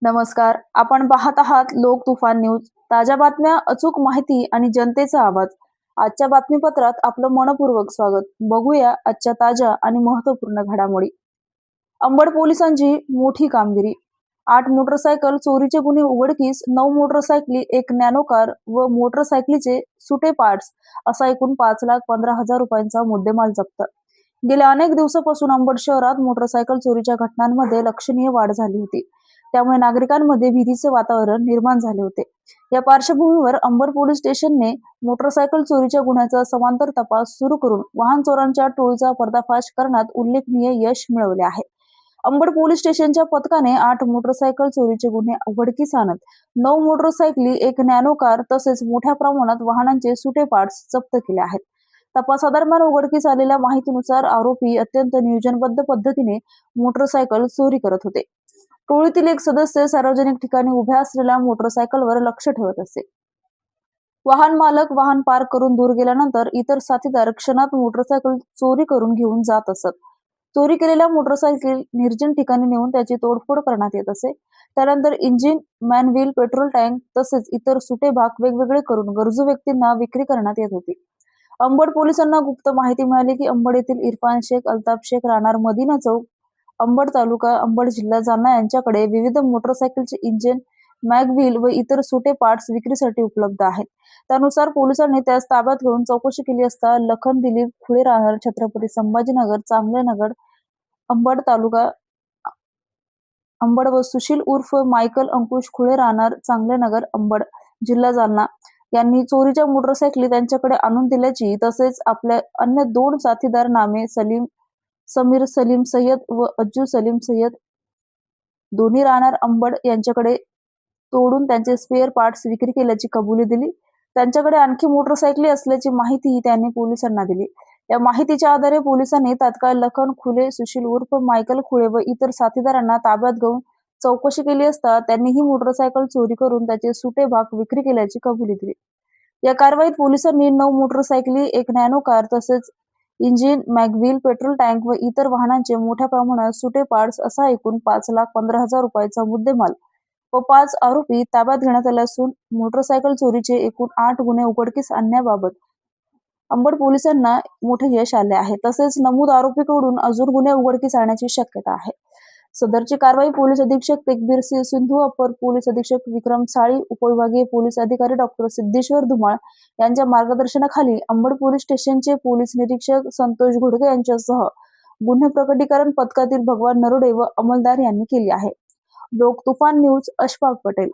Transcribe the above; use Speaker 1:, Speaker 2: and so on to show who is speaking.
Speaker 1: नमस्कार. आपण पाहत आहात लोक तुफान न्यूज. ताज्या बातम्या, अचूक माहिती आणि जनतेचा आवाज. आजच्या बातमीपत्रात आपलं मनपूर्वक स्वागत. बघूया आजच्या ताज्या आणि महत्त्वपूर्ण घडामोडी. अंबड पोलिसांची मोठी कामगिरी. 8 मोटरसायकल चोरीचे गुन्हे उघडकीस, 9 मोटरसायकली, 1 नॅनो कार व मोटरसायकलीचे सुटे पार्ट्स असा एकूण 5,15,000 रुपयांचा मुद्देमाल जप्त. गेल्या अनेक दिवसापासून अंबड शहरात मोटरसायकल चोरीच्या घटनांमध्ये लक्षणीय वाढ झाली होती. त्यामुळे नागरिकांमध्ये भीतीचे वातावरण निर्माण झाले होते. या पार्श्वभूमीवर अंबड पोलीस स्टेशनने मोटरसायकल चोरीच्या गुन्ह्याचा समांतर तपास सुरू करून वाहन चोरांच्या टोळीचा पर्दाफाश करण्यात उल्लेखनीय यश मिळवले आहे. अंबड पोलीस स्टेशनच्या पथकाने 8 मोटरसायकल चोरीचे गुन्हे उघडकीस आणत 9 मोटरसायकली, 1 नॅनो कार तसेच मोठ्या प्रमाणात वाहनांचे सुटे पार्ट्स जप्त केले आहेत. तपासादरम्यान उघडकीस आलेल्या माहितीनुसार आरोपी अत्यंत नियोजनबद्ध पद्धतीने मोटरसायकल चोरी करत होते. टोळीतील एक सदस्य सार्वजनिक ठिकाणी उभ्या असलेल्या मोटरसायकलवर लक्ष ठेवत असे. वाहन मालक वाहन पार्क करून दूर गेल्यानंतर इतर साथीदार क्षणात मोटरसायकल चोरी करून घेऊन जात असत. चोरी केलेल्या मोटरसायकल निर्जन ठिकाणी नेऊन त्याची तोडफोड करण्यात येत असे. त्यानंतर इंजिन, मॅनव्हील, पेट्रोल टँक तसेच इतर सुटे भाग वेगवेगळे करून गरजू व्यक्तींना विक्री करण्यात येत होती. अंबड पोलिसांना गुप्त माहिती मिळाली की अंबड येथील इरफान शेख, अल्ताफ शेख राहणार मदिना चौक, अंबड तालुका, अंबड जिल्हा जालना यांच्याकडे विविध मोटरसायकलचे इंजिन, मॅगव्हील व इतर सुटे पार्ट्स विक्रीसाठी उपलब्ध आहेत. त्यानुसार पोलिसांनी त्यास ताब्यात घेऊन चौकशी केली असता लखन दिलीप खुळे राहणार छत्रपती संभाजीनगर, चांगलेनगर, अंबड तालुका अंबड व सुशील उर्फ मायकल अंकुश खुळे राहणार चांगलेनगर, अंबड जिल्हा जालना यांनी चोरीच्या मोटरसायकली त्यांच्याकडे आणून दिल्याची तसेच आपल्या अन्य 2 साथीदार नामे समीर सलीम सय्यद व अज्जू सलीम सय्यद दोन्ही राहणार अंबड यांच्याकडे तोडून त्यांचे स्पेअर पार्ट्स विक्री केल्याची कबुली दिली. त्यांच्याकडे आणखी मोटरसायकली असल्याची माहितीही त्यांनी पोलिसांना दिली. या माहितीच्या आधारे पोलिसांनी तात्काळ लखन खुले, सुशील उर्फ मायकल खुळे व इतर साथीदारांना ताब्यात घेऊन चौकशी केली असता त्यांनी ही मोटरसायकल चोरी करून त्याचे सुटे भाग विक्री केल्याची कबुली दिली. या कारवाईत पोलिसांनी 9 मोटरसायकली, 1 नॅनो कार तसेच इंजिन, मॅगव्हील, पेट्रोल टँक व इतर वाहनांचे मोठ्या प्रमाणात सुटे पार्ट्स असा एकूण 5,15,000 रुपयांचा मुद्देमाल व 5 आरोपी ताब्यात घेण्यात आले असून मोटरसायकल चोरीचे एकूण 8 गुन्हे उघडकीस आणण्याबाबत अंबड पोलिसांना मोठे यश आले आहे. तसेच नमूद आरोपीकडून अजून गुन्हे उघडकीस आणण्याची शक्यता आहे. सदरची कारवाई पोलीस अधीक्षक तेकबीर सिंधू, अपर पोलीस अधीक्षक विक्रम साळी, उपविभागीय पोलीस अधिकारी डॉक्टर सिद्धेश्वर धुमाळ यांच्या मार्गदर्शनाखाली अंबड पोलीस स्टेशनचे पोलीस निरीक्षक संतोष घोडके यांच्यासह गुन्हे प्रकटीकरण पथकातील भगवान नरोडे व अंमलदार यांनी केली आहे. लोक तुफान न्यूज, अशफाक पटेल.